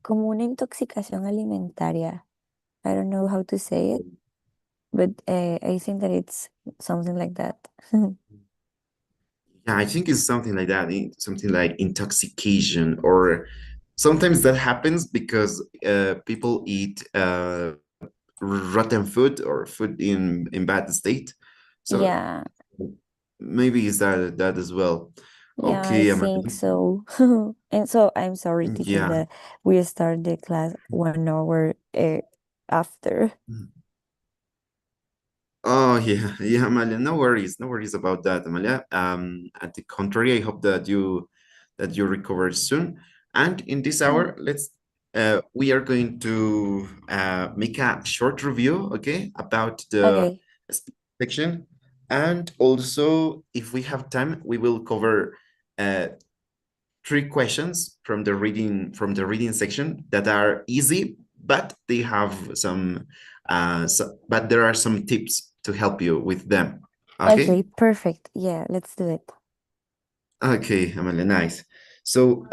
como una intoxicación alimentaria. I don't know how to say it, but I think that it's something like that. Yeah, I think it's something like that, something like intoxication, or sometimes that happens because people eat rotten food or food in bad state. So Yeah, maybe it's that as well. yeah, I Okay, think Amalia. so. And so I'm sorry, teacher, Yeah. that we start the class 1 hour after. Oh yeah, yeah, Amalia. No worries about that, Amalia. At the contrary, I hope that you recover soon. And in this Yeah. hour, we are going to make a short review, okay, about the Okay, section, and also, if we have time, we will cover uh, three questions from the reading section that are easy, but they have but there are some tips to help you with them. okay, Okay. perfect. Yeah, let's do it. Okay, Amalia, nice. So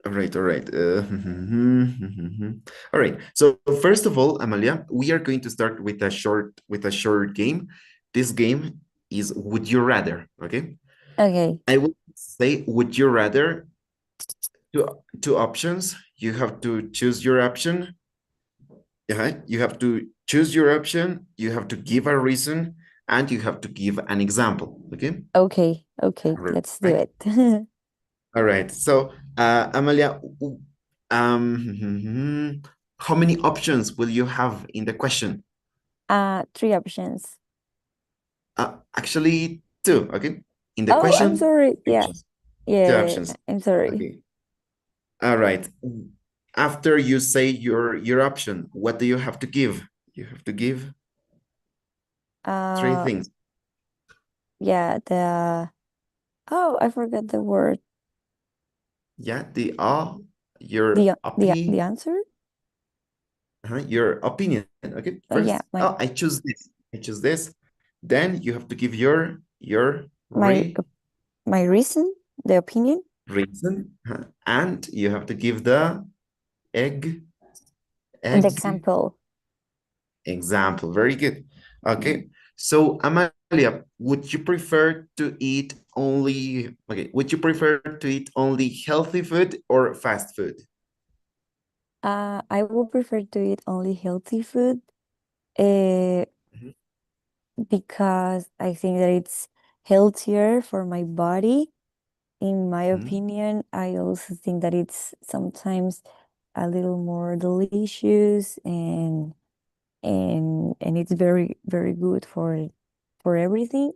all right, all right. All right. So first of all, Amalia, we are going to start with a short game. This game is Would You Rather. Okay. Okay, I would say Would You Rather, two options. You have to choose your option. Yeah, you have to choose your option. You have to give a reason, and you have to give an example. Okay. okay, okay, All let's do right. it. All right. So, Amalia, how many options will you have in the question? Three options. Actually, two. Okay. In the Oh, I'm question, sorry. two Yeah, options. Two yeah, options. I'm sorry. Okay. All right. After you say your option, what do you have to give? You have to give three Uh, things. yeah, oh, I forgot the word. Yeah, your The opinion, answer? your opinion. Okay, Yeah, first, oh, I choose this. I choose this. Then you have to give your my my reason, the opinion, reason, and you have to give the egg and the egg example. example. Very good. Yeah. Okay, so Amalia, would you prefer to eat only okay? Would you prefer to eat only healthy food or fast food? I would prefer to eat only healthy food, uh, Mhm, because I think that it's healthier for my body. In my mhm, opinion, I also think that it's sometimes a little more delicious, and it's very, very good for everything.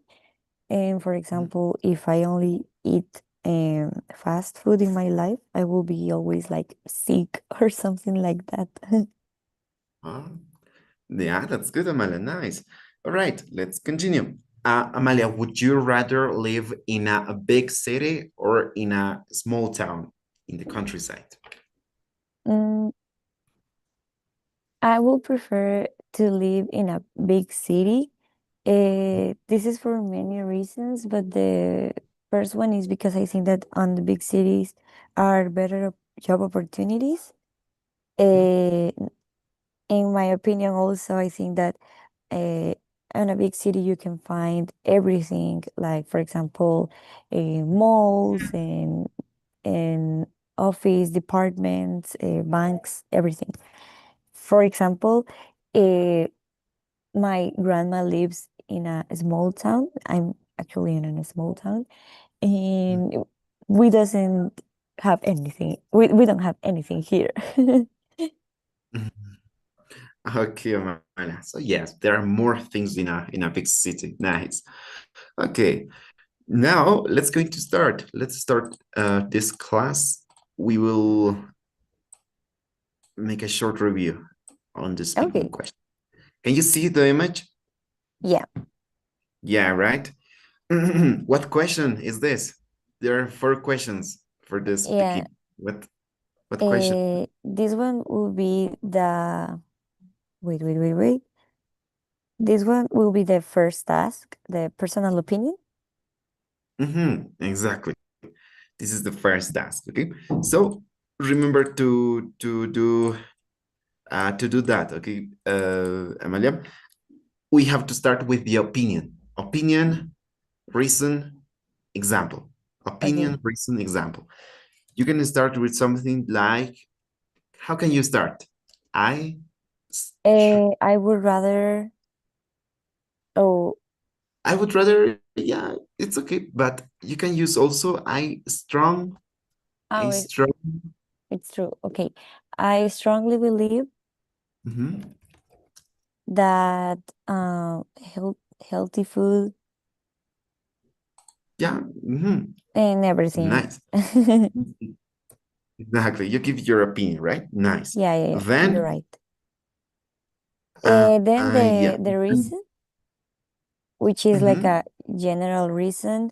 And for mhm. example, if I only eat fast food in my life, I will be always like sick or something like that. Ah, yeah, that's good, Amalia. Nice. All right, let's continue. Amalia, would you rather live in a big city or in a small town in the countryside? Mm, I will prefer to live in a big city. This is for many reasons, but the first one is because I think that on the big cities are better job opportunities. Mhm, Uh, in my opinion, also, I think that uh, in a big city you can find everything, like for example, malls and office departments, banks, everything. For example, uh, my grandma lives in a small town. I'm actually in a small town, and we doesn't have anything. We don't have anything here. mhm. Okay, Amalia. So yes, there are more things in a big city. Nice. Okay, now let's going to start. Let's start this class. We will make a short review on the speaking Okay. question. Can you see the image? Yeah. Yeah, right. What question is this? There are four questions for this Yeah. speaking. What question? This one will be the wait. This one will be the first task, the personal opinion. Exactly. This is the first task. Okay. So remember to do that. Okay, Amalia, we have to start with the opinion. Opinion, reason, example. Okay. Opinion, reason, example. You can start with something like, how can you start? I, I would rather. Oh, I would rather, yeah, it's okay, but you can use also I oh, strong. it's true. Okay. I strongly believe Mhm. that healthy food Yeah, and everything. nice. Exactly. You give your opinion, right? Nice. Yeah, yeah, yeah. You're Then, right. Then yeah. the reason, which is like Mhm. a general reason,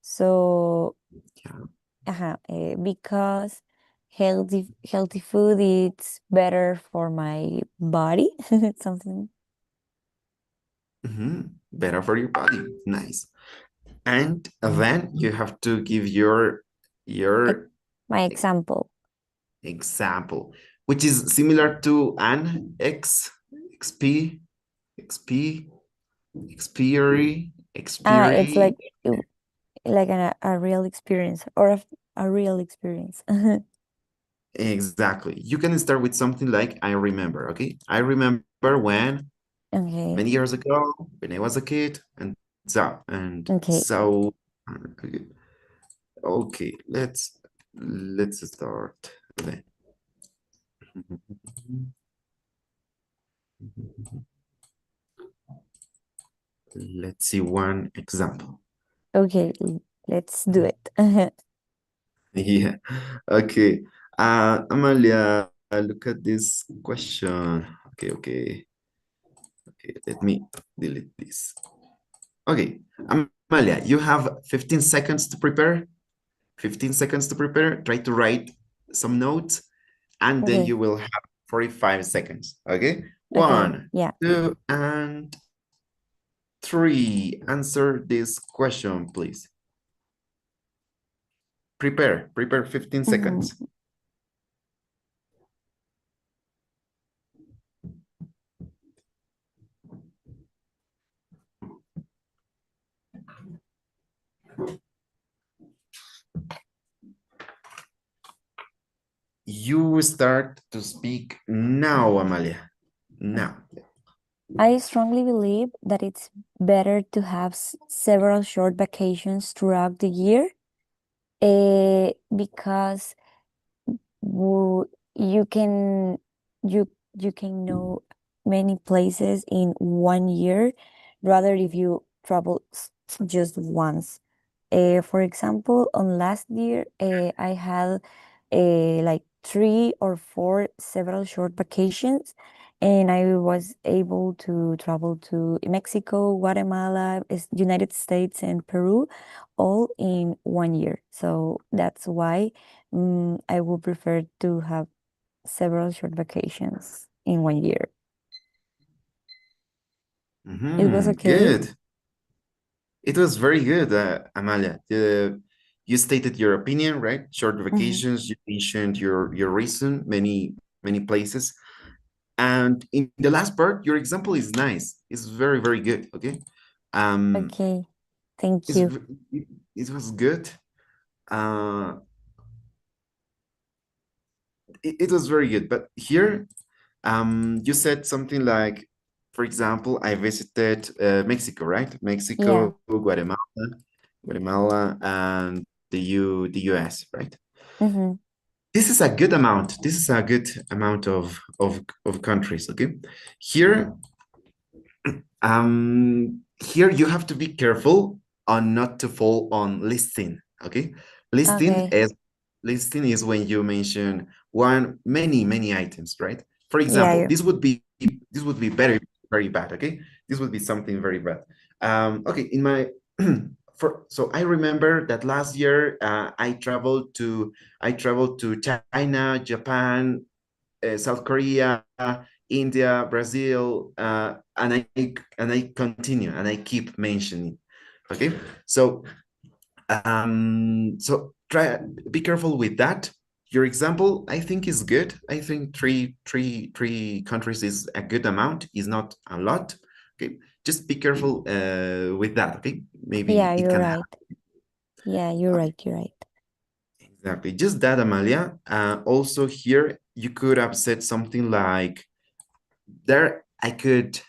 so Yeah. because healthy food is better for my body, something Better for your body. Nice. And then you have to give your like your my e- example. example, which is similar to an XP, XP, It's experie. like a real experience or a real experience. Exactly. You can start with something like I remember. Okay, I remember when Okay, many years ago when I was a kid, and okay, so. Okay, let's start then. Let's see one example. okay. Let's do it. Yeah. Okay. Amalia, look at this question. Okay, okay. Okay, let me delete this. Okay. Amalia, you have 15 seconds to prepare. 15 seconds to prepare. Try to write some notes, and then Okay, you will have 45 seconds. Okay. okay, One, yeah. two, and three. Answer this question, please. Prepare 15 Mhm. seconds. You start to speak now, Amalia. Now. I strongly believe that it's better to have several short vacations throughout the year, because you can you you can know many places in 1 year rather if you travel just once. For example, on last year, I had like 3 or 4 several short vacations, and I was able to travel to Mexico, Guatemala, United States, and Peru, all in 1 year. So that's why I would prefer to have several short vacations in 1 year. It was okay. Good. It was very good, Amalia. You stated your opinion, right? Short Mhm. vacations. You mentioned your reason, many places. And in the last part, your example is nice. It's very good. Okay. Um, Okay. Thank it's, you. it, it was good. Uh, it was very good. But here, you said something like, for example, I visited Mexico, right? Yeah. Mexico, Guatemala, and the US, right? Mm-hmm. This is a good amount. This is a good amount of countries. Okay, here here you have to be careful on not to fall on listing. Okay, listing Okay. is listing is when you mention many items, right? For Yeah. example, this would be very bad. Okay, this would be something very bad. Okay, in my so I remember that last year I traveled to China, Japan, South Korea, India, Brazil, and I continue and I keep mentioning. Okay, so try be careful with that. Your example, I think, is good. I think three countries is a good amount, is not a lot. Okay, just be careful with that. Okay, maybe Yeah, it you're can right. happen. Yeah, you're Okay, right. You're right. exactly. Just that, Amalia. Also here, you could have said something like, there I could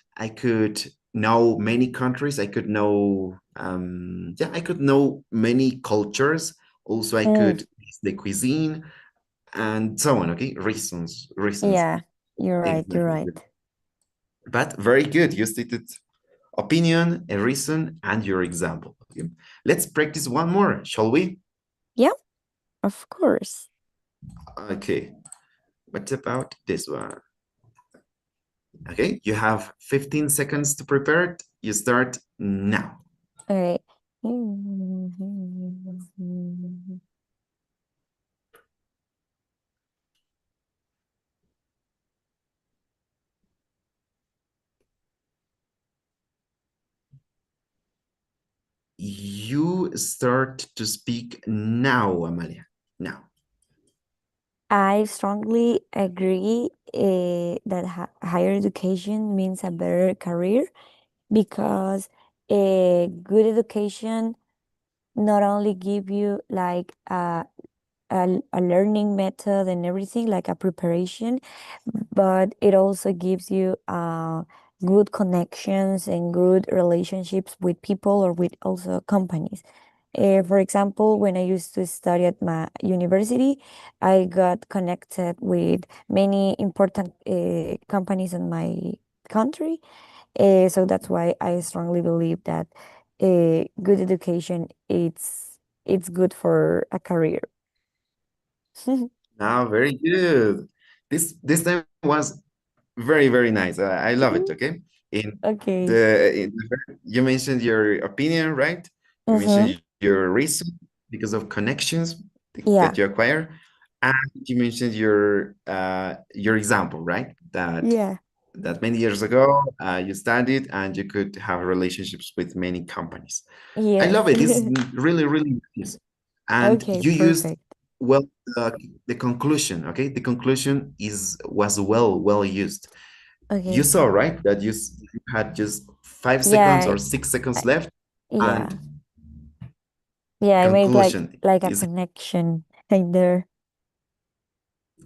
know many countries. I could know yeah, I could know many cultures. Also, I Mm, could taste the cuisine and so on. Okay, reasons. yeah, you're right. You're Exactly. right. But very good. You stated opinion, a reason, and your example. Okay. Let's practice one more, shall we? Yeah, of course. Okay. What about this one? Okay, you have 15 seconds to prepare it. You start now. All right. You start to speak now, Amalia. Now. I strongly agree that higher education means a better career because a good education not only give you like a learning method and everything, like a preparation, but it also gives you good connections and good relationships with people or with also companies. For example, when I used to study at my university, I got connected with many important companies in my country. So that's why I strongly believe that good education it's good for a career. Now, very good. This time was very, very nice. I love it. Okay. In Okay. you mentioned your opinion, right? You Mm-hmm. mentioned your reason because of connections that Yeah. you acquire, and you mentioned your example, right? Yeah. That many years ago you studied and you could have relationships with many companies. I Yes. love it. It's really, really nice. And Okay, you used perfect. well the conclusion. Okay, the conclusion was well used. You Okay. saw, right, that you had just 5 seconds Yeah. or 6 seconds I, left, yeah. and Yeah, I made conclusion like a is connection in there.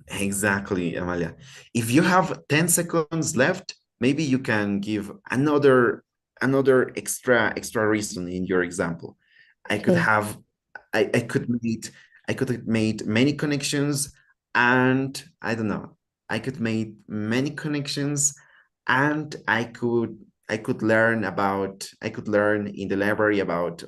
exactly, Amalia. If you have 10 seconds left, maybe you can give another extra reason in your example. I could Okay. have I could have made many connections, and I don't know. I could make many connections, and I could learn in the library about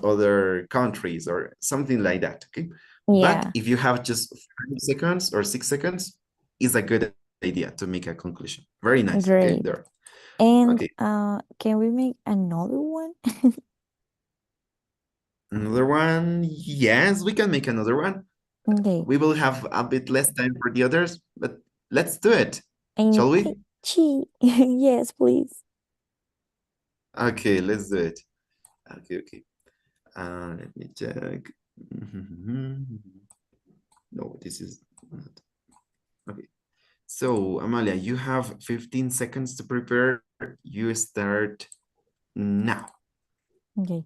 other countries or something like that. Okay. But Yeah. if you have just 5 seconds or 6 seconds, it's a good idea to make a conclusion. Very nice. Okay, Great. there. And Okay, can we make another one? another one. Yes, we can make another one. Okay. We will have a bit less time for the others, but let's do it. And Shall we? yes, please. Okay, let's do it. Okay. Let me check. No, this is not. Okay. So, Amalia, you have 15 seconds to prepare. You start now. Okay.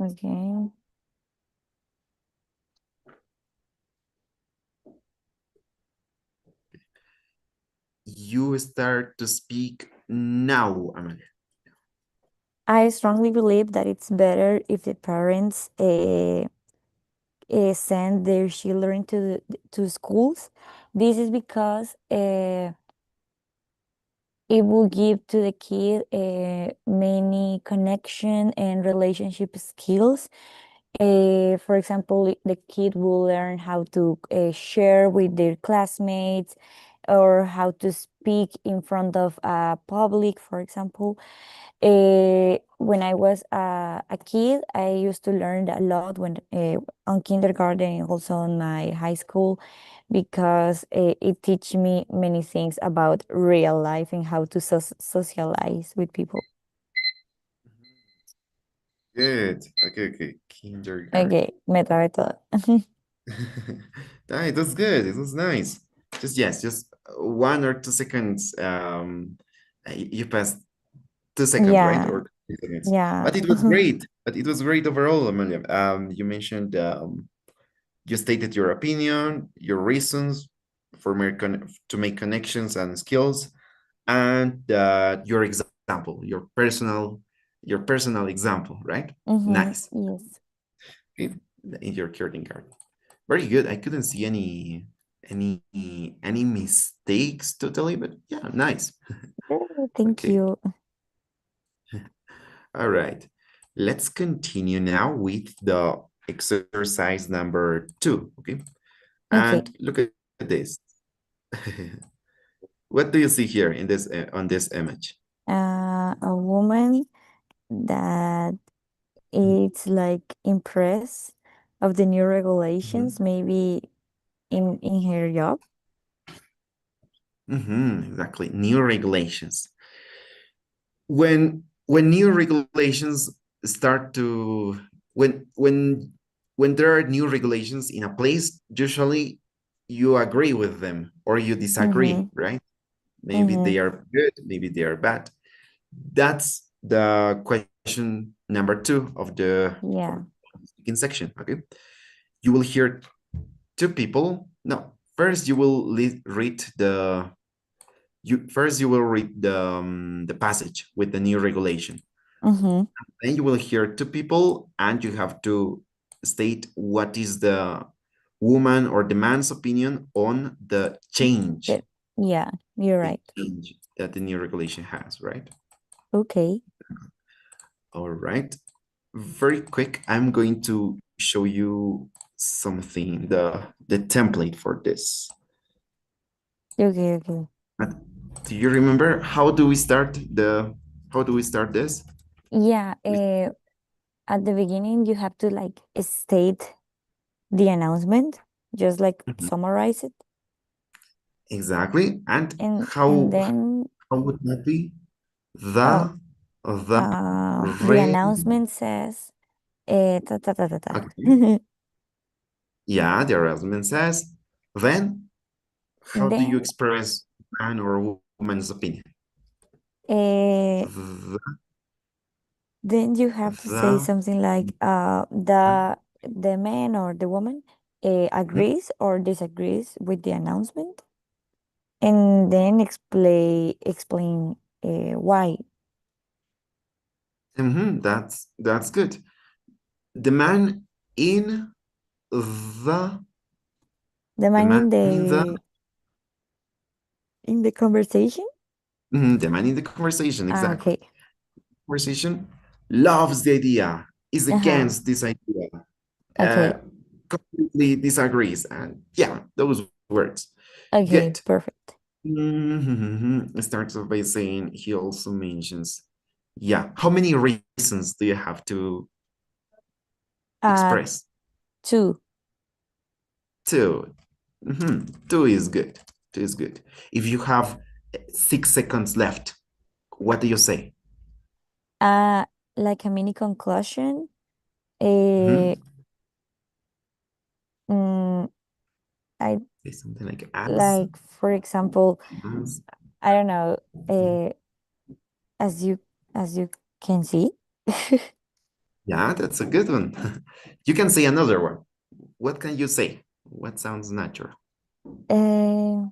Okay. You start to speak now, Amalia. I strongly believe that it's better if the parents send their children to schools. This is because it will give to the kid many connection and relationship skills. For example, the kid will learn how to share with their classmates or how to speak in front of a public, for example. When I was a kid, I used to learn a lot when on kindergarten and also in my high school because it teach me many things about real life and how to socialize with people. Good. Okay, okay. Kindergarten. Okay, me trabé todo. It was good. It was nice. Just yes, just 1 or 2 seconds. You passed 2 seconds, right? Yeah, Or 3 seconds. yeah. But it was great. But it was great overall, Amelia. You mentioned you stated your opinion, your reasons for to make connections and skills, and your example, your personal example, right? Mm-hmm. Nice. Yes. In your kindergarten. Very good. I couldn't see any any mistakes totally, but yeah, nice. Thank Okay. you. All right. Let's continue now with the exercise number 2. Okay. Okay. And look at this. What do you see here in this on this image? A woman that is like impressed of the new regulations, maybe in her job. Exactly. New regulations. When new regulations start to when there are new regulations in a place, usually you agree with them or you Mm-hmm. disagree, right? Maybe Mm-hmm. they are good, maybe they are bad. That's the question number 2 of Yeah. the speaking section. Okay, you will hear two people. No, first you will read you will read the passage with the new regulation. Mm-hmm. Then you will hear two people, and you have to state what is the woman or the man's opinion on That, yeah, you're the right. change that the new regulation has, right? Okay. All right. Very quick, I'm going to show you something, the template for this. Okay, okay. But do you remember how do we start this? Yeah, We- at the beginning you have to like state the announcement, just like Mhm. summarize it. Exactly. And And then how would that be? oh, The the re announcement says ta ta ta ta ta. okay. Yeah, the announcement says. Then how do you Then express man or woman's opinion? uh The, then you have to say the something like the man or the woman agrees or disagrees with the announcement, and then explain why. that's good. The man in the The the man man in the in the conversation. the man in the conversation, Ah, exactly. okay. Conversation loves the idea, is Uh-huh. against this idea, uh, Okay. completely disagrees, and yeah, those words. Okay, Good. perfect. It starts off by saying he also mentions, yeah. How many reasons do you have to Uh, express? two. Two. Two is good. Two is good. If you have 6 seconds left, what do you say? Uh, like a mini conclusion. Mhm. Uh, mm, I Say something like as, like, for example, as. I don't know. As you can see. Yeah, that's a good one. You can say another one. What can you say? What sounds natural? Uh,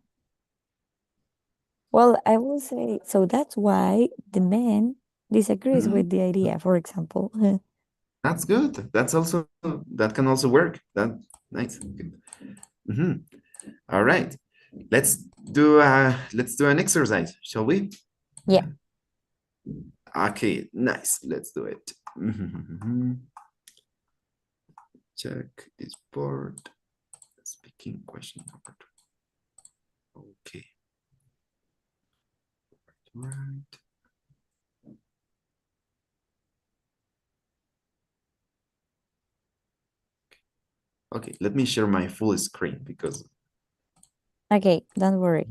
well, I will say so. That's why the man disagrees Mhm. with the idea. For example. That's good. That can also work. That nice. Good. Mhm. All right. Let's let's do an exercise, shall we? Yeah. Okay, nice. Let's do it. Check this board. Speaking question number 2. Okay. Right. Okay, let me share my full screen because Okay. Don't worry.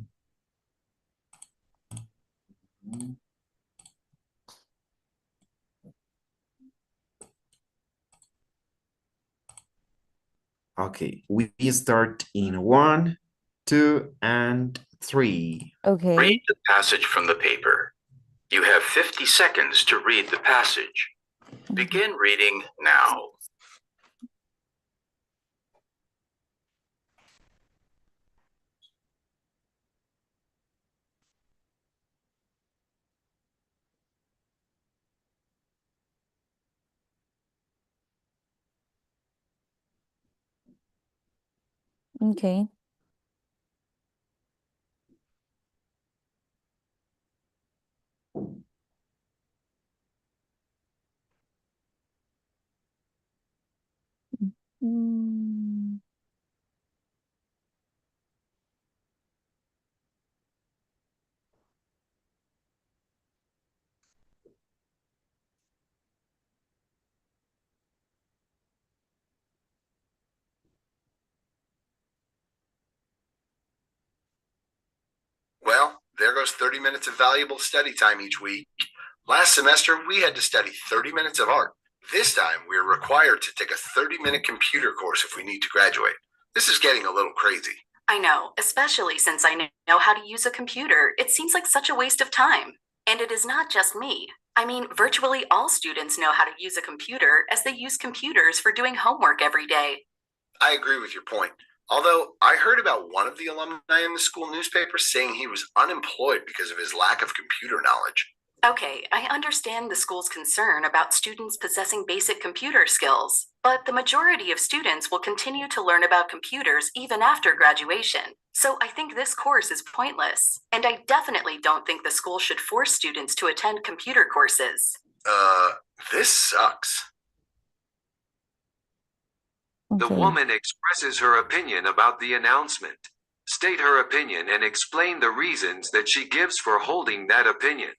Okay, we start in one, two, and three. Okay. Read the passage from the paper. You have 50 seconds to read the passage. Mhm. Begin reading now. Okay. Mm, Well, there goes 30 minutes of valuable study time each week. Last semester, we had to study 30 minutes of art. This time, we're required to take a 30-minute computer course if we need to graduate. This is getting a little crazy. I know, especially since I know how to use a computer. It seems like such a waste of time. And it is not just me. I mean, virtually all students know how to use a computer as they use computers for doing homework every day. I agree with your point. Although I heard about one of the alumni in the school newspaper saying he was unemployed because of his lack of computer knowledge. Okay, I understand the school's concern about students possessing basic computer skills, but the majority of students will continue to learn about computers even after graduation. So I think this course is pointless, and I definitely don't think the school should force students to attend computer courses. This sucks. The okay. woman expresses her opinion about the announcement. State her opinion and explain the reasons that she gives for holding that opinion.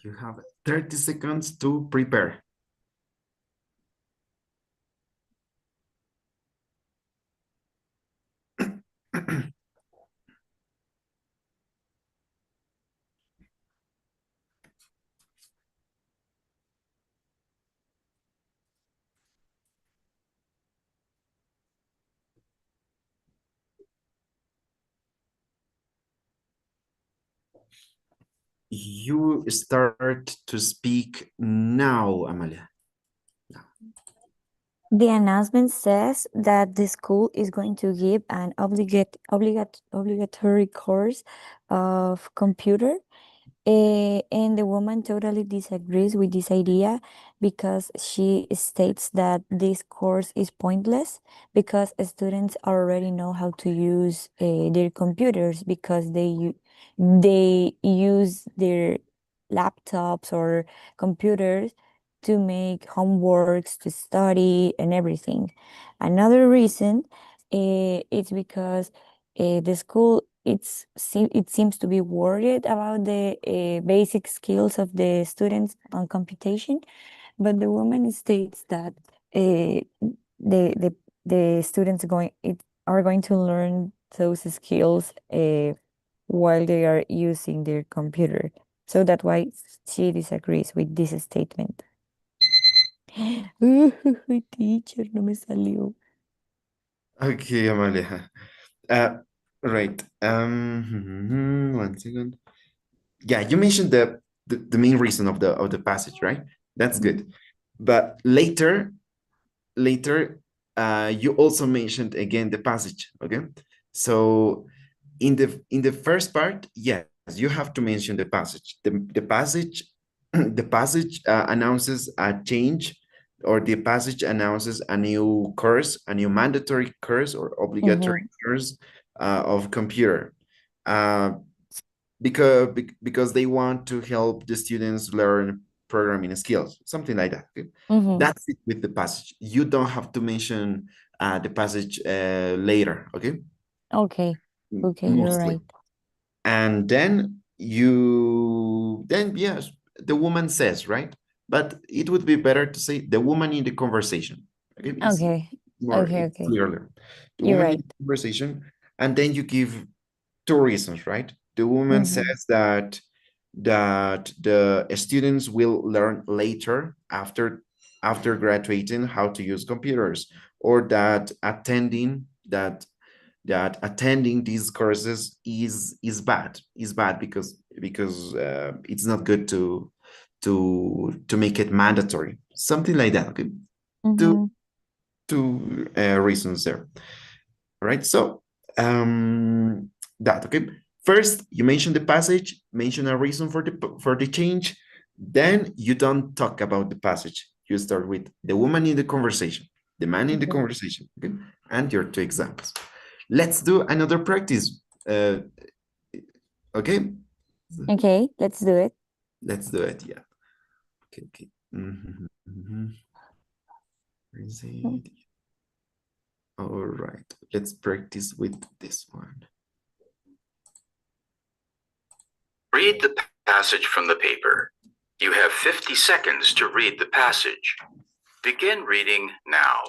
You have 30 seconds to prepare. You start to speak now, Amalia. The announcement says that the school is going to give an obligatory course of computer. And the woman totally disagrees with this idea because she states that this course is pointless because students already know how to use their computers because they use their laptops or computers to make homeworks, to study, and everything. Another reason is because the school it seems to be worried about the basic skills of the students on computation, but the woman states that uh, the the the students are going to learn those skills while they are using their computer. So that's why she disagrees with this statement. Teacher, no me salió. Okay, Amalia. Uh, right. 1 second. Yeah, you mentioned the main reason of the passage, right? That's good. But later, you also mentioned again the passage. Okay, so in the first part, yes, you have to mention the passage. The passage, the passage announces a change, or the passage announces a new course, a new mandatory course or obligatory Mm-hmm. course of computer. Uh, because they want to help the students learn programming skills, something like that. Okay? Mm-hmm. That's it with the passage. You don't have to mention the passage later. Okay, Okay. Okay, you're mostly. right. And then yes, the woman says, right? But it would be better to say the woman in the conversation. Okay, Okay. Okay, it's okay. clearer. The You're woman in right. the conversation, and then you give two reasons, right? The woman Mm-hmm. says that the students will learn later after after graduating how to use computers, or that attending these courses is bad because it's not good to make it mandatory, something like that. Okay, two Mm-hmm. reasons there. All right, so that okay. First, you mention the passage, mention a reason for the change. Then you don't talk about the passage. You start with the woman in the conversation, the man in the Okay. conversation, okay? And your two examples. Let's do another practice. Okay, Okay, let's do it. let's do it. Yeah. Okay. Okay. Where is it? All right. Let's practice with this one. Read the passage from the paper. You have 50 seconds to read the passage. Begin reading now.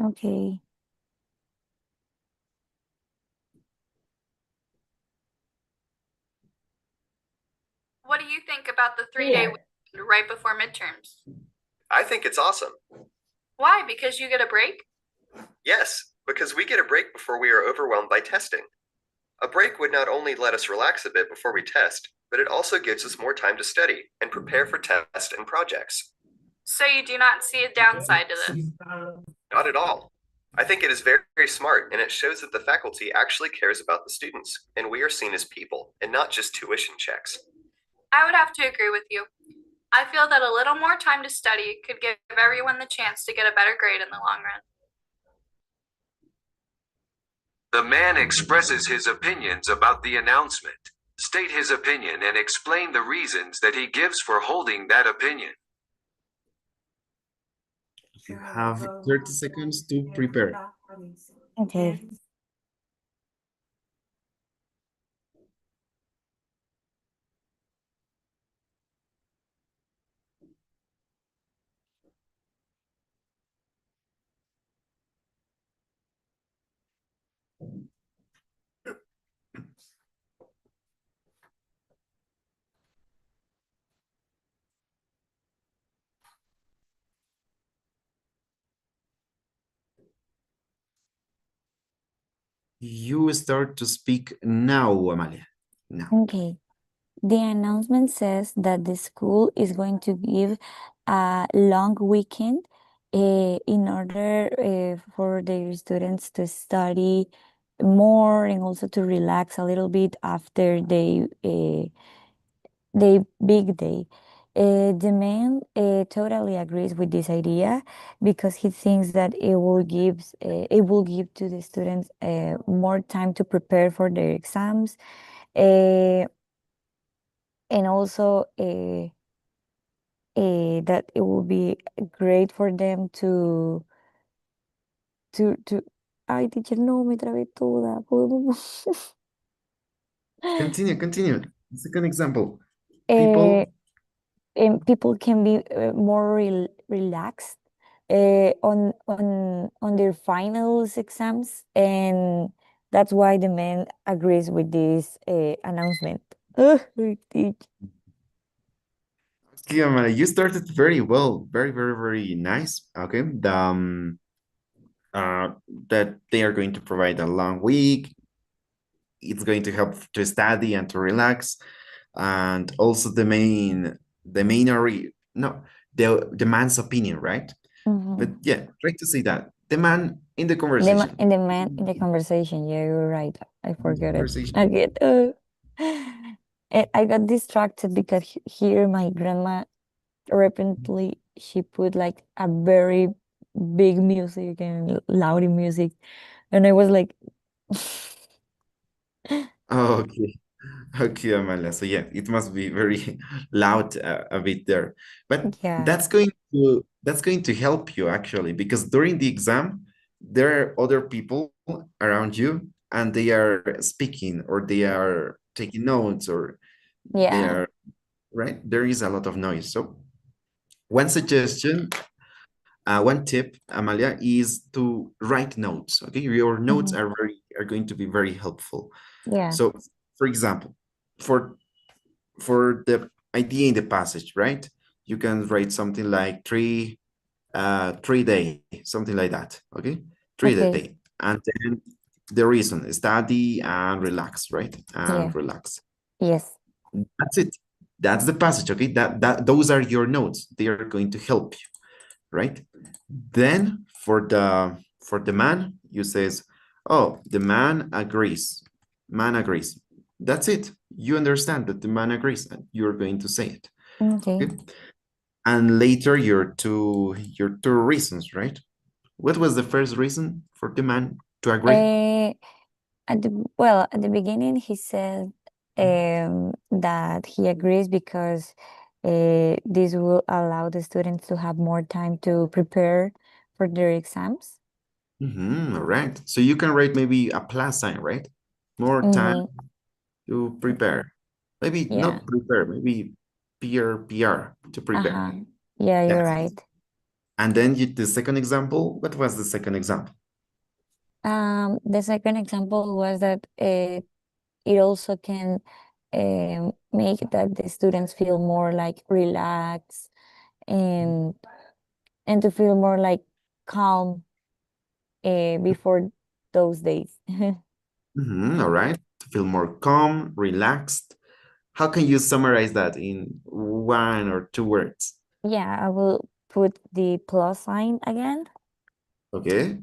Okay. What do you think about the 3-day weekend right before midterms? I think it's awesome. Why? Because you get a break? Yes, because we get a break before we are overwhelmed by testing. A break would not only let us relax a bit before we test, but it also gives us more time to study and prepare for tests and projects. So you do not see a downside to this? Not at all. I think it is very, very smart, and it shows that the faculty actually cares about the students, and we are seen as people and not just tuition checks. I would have to agree with you. I feel that a little more time to study could give everyone the chance to get a better grade in the long run. The man expresses his opinions about the announcement. State his opinion and explain the reasons that he gives for holding that opinion. You have 30 seconds to prepare. Okay. You start to speak now, Amalia. Now. Okay. The announcement says that the school is going to give a long weekend in order for their students to study more and also to relax a little bit after the big day. The man totally agrees with this idea because he thinks that it will give to the students more time to prepare for their exams. And also that it will be great for them to ay, teacher, no, me trabé toda. Podemos- Continue. Second example. Eh, People, and people can be more relaxed on their finals exams, and that's why the man agrees with this announcement. Teach. okay, Amalia, you started very well. Very, very, very nice. Okay. Uh, that they are going to provide a long week. It's going to help to study and to relax. And also the man's opinion, right? But Mhm. yeah, try to say that. The man in the The conversation. in the man in the conversation. Yeah, you're right. I forgot it. Conversation. Again. And I got distracted because here my grandma repeatedly she put like a very big music and loud music. And I was like, Oh, okay. Okay, Amalia. So yeah, it must be very loud a bit there. But yeah, that's going to help you actually, because during the exam, there are other people around you and they are speaking or they are taking notes or they yeah, are right. There is a lot of noise. So one suggestion, one tip, Amalia, is to write notes. Okay, your notes mhm, are going to be very helpful. yeah, So, for example, for the idea in the passage, right? You can write something like 3 day, something like that. Okay, 3 day, okay, and then the reason: study and relax, right? yeah, And relax. yes, That's it. That's the passage. Okay, that those are your notes. They are going to help you, right? Then for the man, you says, oh, the man agrees. Man agrees. That's it. You understand that the man agrees, and you're going to say it. okay. Okay. And later your two reasons, right? What was the first reason for the man to agree? Uh, at the beginning, he said that he agrees because this will allow the students to have more time to prepare for their exams. All right. So you can write maybe a plus sign, right? More time Mm-hmm. to prepare. Maybe Yeah. not prepare, maybe PR to prepare. Uh-huh. Yeah, you're Yes. right. And then the second example, what was the second example? The second example was that it also can make that the students feel more like relaxed and to feel more like calm before those days. All right. To feel more calm, relaxed. How can you summarize that in 1 or 2 words? Yeah, I will put the plus sign again Okay.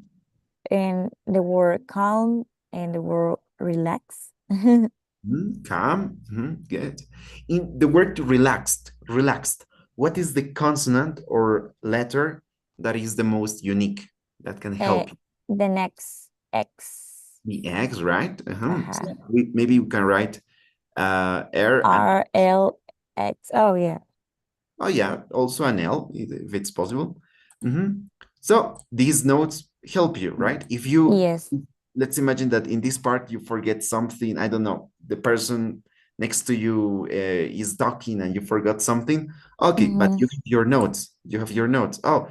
and the word calm and the word relax. Calm. Good. In the word relaxed, what is the consonant or letter that is the most unique that can uh, help you? the next X. The X, right? Uh-huh. So maybe we can write R and RLX. Oh yeah. oh yeah, also an L if it's possible. Mhm. So these notes help you, right? If you, Yes. let's imagine that in this part you forget something, I don't know, the person next to you is talking and you forgot something. Okay, but Mm-hmm. you have your notes. Oh,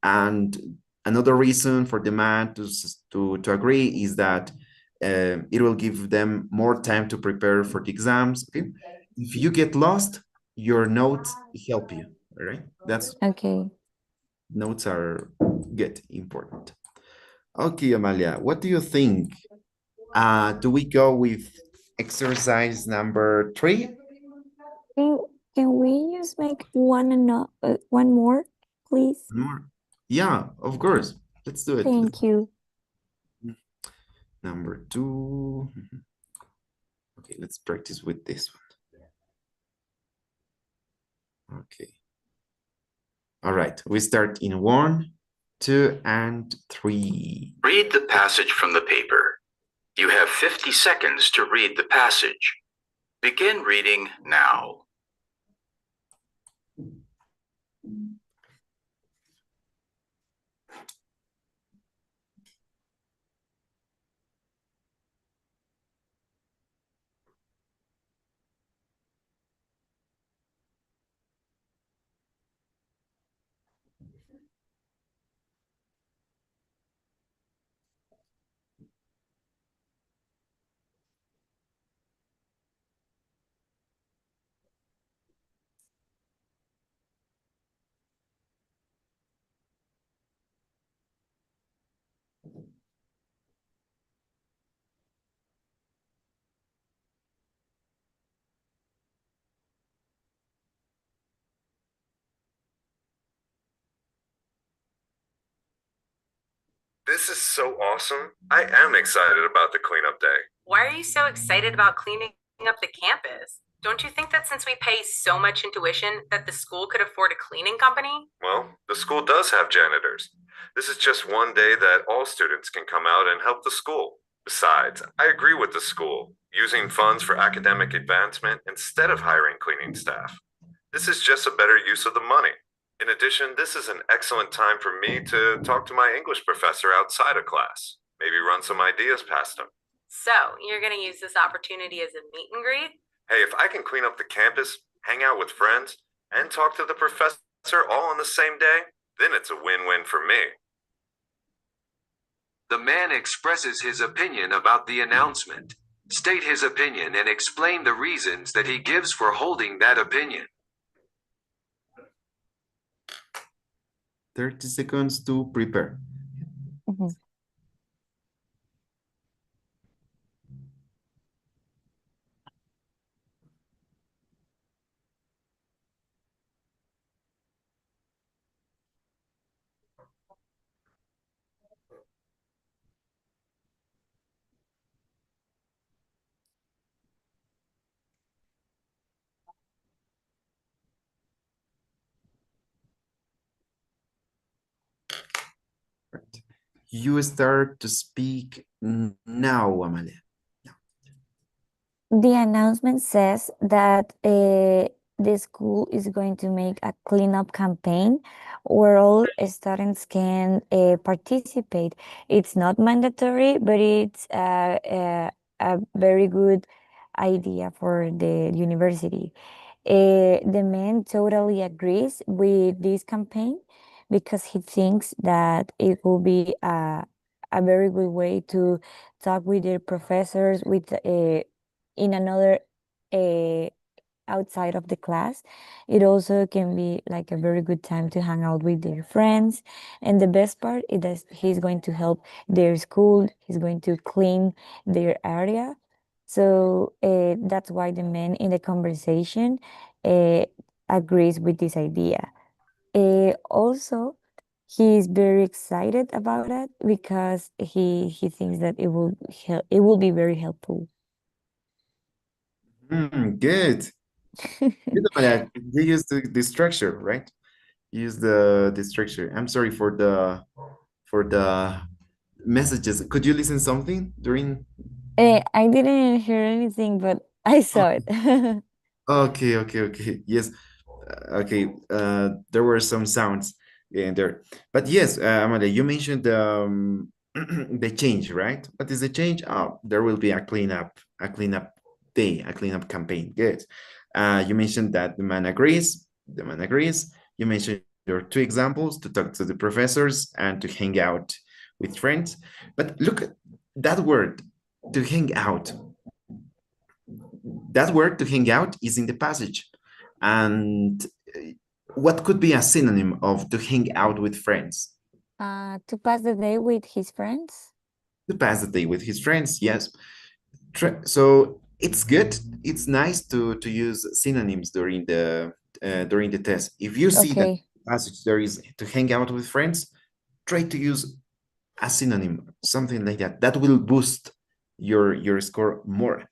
and another reason for the man to agree is that it will give them more time to prepare for the exams. Okay, if you get lost, your notes help you. All right, that's Okay. notes are good, important. Okay, Amalia, what do you think? Do we go with exercise number 3? Can, can we just make one more, please? More? Yeah, of course. Let's do it. Thank you. Number 2. Okay, let's practice with this one. Okay. All right, we start in 1, 2, and 3. Read the passage from the paper. You have 50 seconds to read the passage. Begin reading now. This is so awesome. I am excited about the cleanup day. Why are you so excited about cleaning up the campus? Don't you think that since we pay so much in tuition that the school could afford a cleaning company? Well, the school does have janitors. This is just one day that all students can come out and help the school. Besides, I agree with the school, using funds for academic advancement instead of hiring cleaning staff. This is just a better use of the money. In addition, this is an excellent time for me to talk to my English professor outside of class, maybe run some ideas past him. So, you're going to use this opportunity as a meet and greet? Hey, if I can clean up the campus, hang out with friends, and talk to the professor all on the same day, then it's a win-win for me. The man expresses his opinion about the announcement. State his opinion and explain the reasons that he gives for holding that opinion. 30 seconds to prepare. Mhm. Right. You start to speak now, Amalia. The announcement says that the school is going to make a cleanup campaign where all students can participate. It's not mandatory, but it's a very good idea for the university. The man totally agrees with this campaign because he thinks that it will be a very good way to talk with the professors, with in another uh, outside of the class. It also can be like a very good time to hang out with their friends. And the best part is that he's going to help their school, he's going to clean their area. So that's why the man in the conversation uh, agrees with this idea. Also, he's very excited about it because he thinks that it will be very helpful. Good. Good, Amalia. You use the structure, right? Use the structure. I'm sorry for the messages. Could you listen something during? I didn't hear anything, but I saw it. Okay, okay, okay. Yes. Okay. There were some sounds in there, but yes, Amalia, you mentioned the change, right? What is the change? Oh, there will be a cleanup day, a cleanup campaign. Good. You mentioned that the man agrees. The man agrees. You mentioned your two examples to talk to the professors and to hang out with friends. But look at that word, to hang out. That word to hang out is in the passage. And what could be a synonym of to hang out with friends? To pass the day with his friends. To pass the day with his friends, yes. So it's good. It's nice to use synonyms during the test. If you see that Okay, passage there is to hang out with friends, try to use a synonym, something like that. That will boost your score more.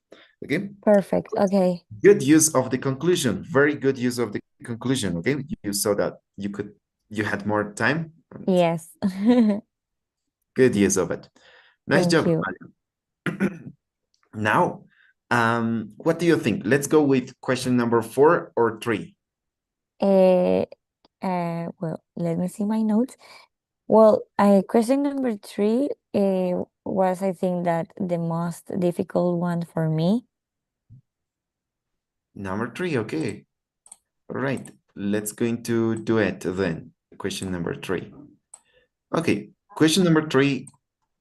Okay. perfect. Okay. Good use of the conclusion. Very good use of the conclusion. Okay. You saw that you had more time. Yes. Good use of it. Nice Thank job. you. Now, what do you think? Let's go with question number 4 or 3. Uh, well, let me see my notes. Well, question number 3 was, I think, that the most difficult one for me. Number 3, okay. All right, let's going to do it then. Question number 3. Okay, question number 3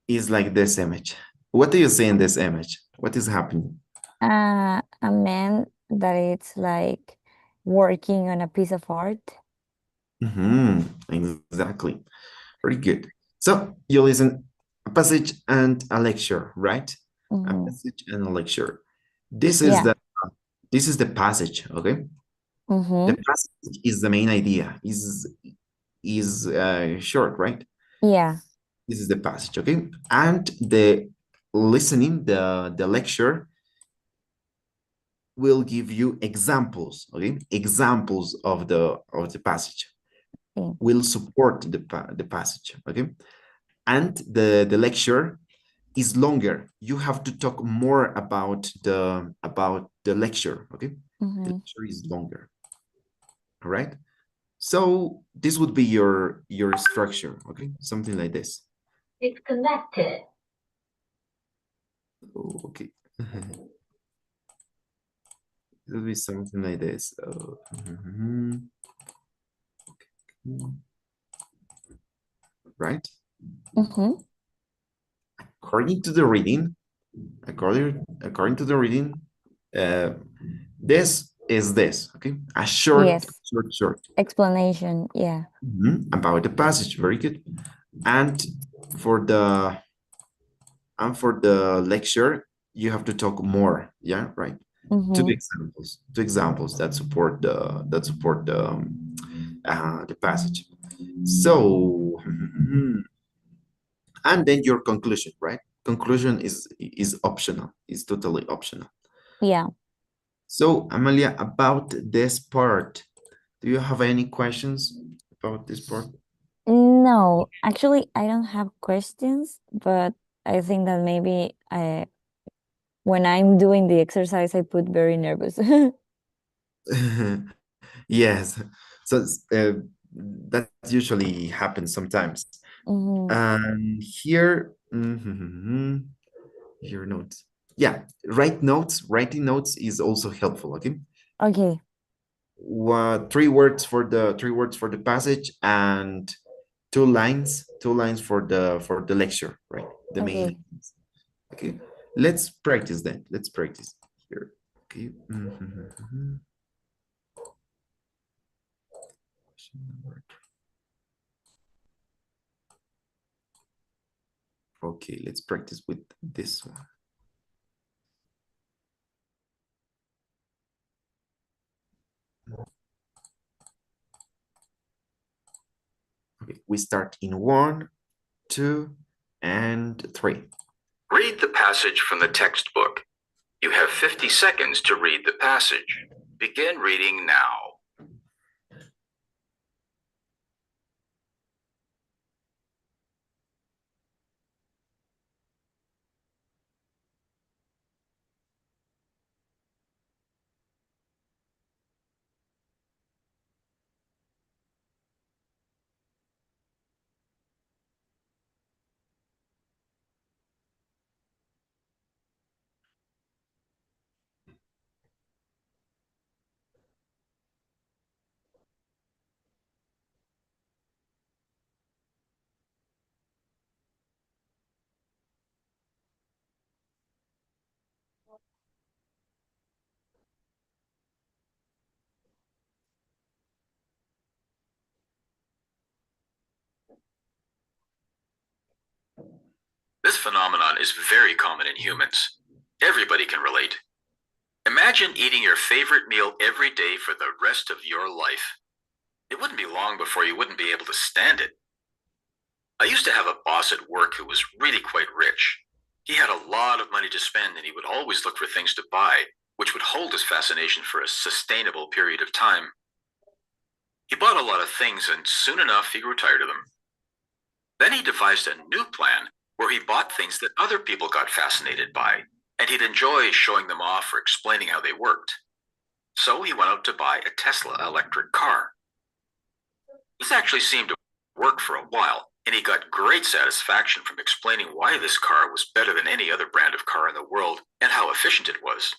is like this image. What do you see in this image? What is happening? A man that it's like working on a piece of art. Exactly. Very good. So you listen a passage and a lecture, right? A Mm-hmm. passage and a lecture. This is Yeah. the passage, okay? Mm-hmm. The passage is the main idea, is short, right? Yeah. This is the passage, okay? And the listening, the lecture will give you examples, okay? Examples of the passage. Sí. will support the passage, okay? And the lecture is longer. You have to talk more about the lecture, okay? The lecture is longer, all right? So this would be your structure, okay? Something like this. It's connected. Oh, okay. It will be something like this. Right? According to the reading, according to the reading, this is this, okay? A short, Yes. short Explanation, yeah. about the passage. Very good. And for the lecture, you have to talk more. Yeah, right. Two examples that support the passage. So, and then your conclusion, right? Conclusion is optional. Is totally optional. Yeah. So, Amalia, about this part, do you have any questions about this part? No, actually, I don't have questions, but I think that maybe when I'm doing the exercise, I put very nervous. Yes. So that usually happens sometimes. And here, your notes. Yeah, writing notes is also helpful, okay? Okay. Three words for the passage and two lines for the lecture, right? The main Okay. lines. Okay, let's practice then. Let's practice here. Okay. Okay, let's practice with this one. Okay, we start in 1, 2, and 3. Read the passage from the textbook. You have 50 seconds to read the passage. Begin reading now. This phenomenon is very common in humans. Everybody can relate. Imagine eating your favorite meal every day for the rest of your life. It wouldn't be long before you wouldn't be able to stand it. I used to have a boss at work who was really quite rich. He had a lot of money to spend and he would always look for things to buy, which would hold his fascination for a sustainable period of time. He bought a lot of things and soon enough he grew tired of them. Then he devised a new plan where he bought things that other people got fascinated by, and he'd enjoy showing them off or explaining how they worked. So he went out to buy a Tesla electric car. This actually seemed to work for a while, and he got great satisfaction from explaining why this car was better than any other brand of car in the world and how efficient it was.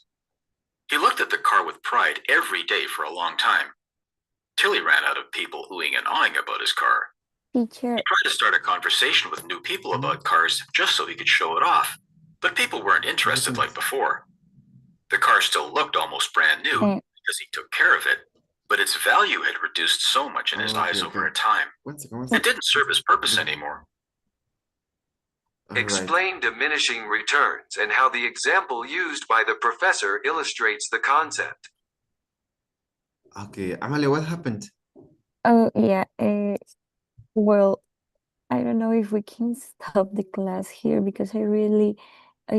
He looked at the car with pride every day for a long time, till he ran out of people oohing and awing about his car. Teacher. He tried to start a conversation with new people about cars just so he could show it off, but people weren't interested like before. The car still looked almost brand new because he took care of it, but its value had reduced so much in his eyes over time. It didn't serve his purpose anymore. Explain diminishing returns and how the example used by the professor illustrates the concept. Okay, Amalia, what happened? Oh, yeah. Well, I don't know if we can stop the class here because I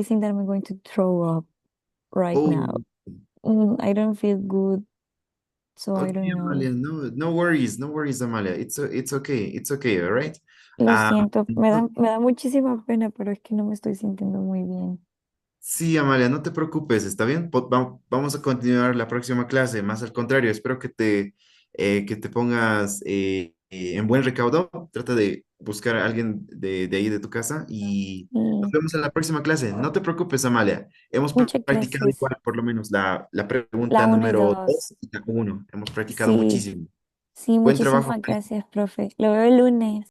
think that I'm going to throw up right now. I don't feel good. So I Okay, don't know. Amalia, no worries, Amalia. It's okay, all right? Lo Ah, siento, no- me da muchísima pena, pero es que no me estoy sintiendo muy bien. sí, Amalia, no te preocupes, ¿está bien? Vamos a continuar la próxima clase, más al contrario, espero que te pongas en buen recaudo. Trata de buscar a alguien de ahí de tu casa y nos Y vemos en la próxima clase. No te preocupes, Amalia. Hemos muchas practicado gracias. igual, por lo menos la La pregunta uno y número 2. 2 y la 1. Hemos practicado Sí, muchísimo. sí, Buen trabajo. muchísimas gracias, profe. Lo veo el lunes.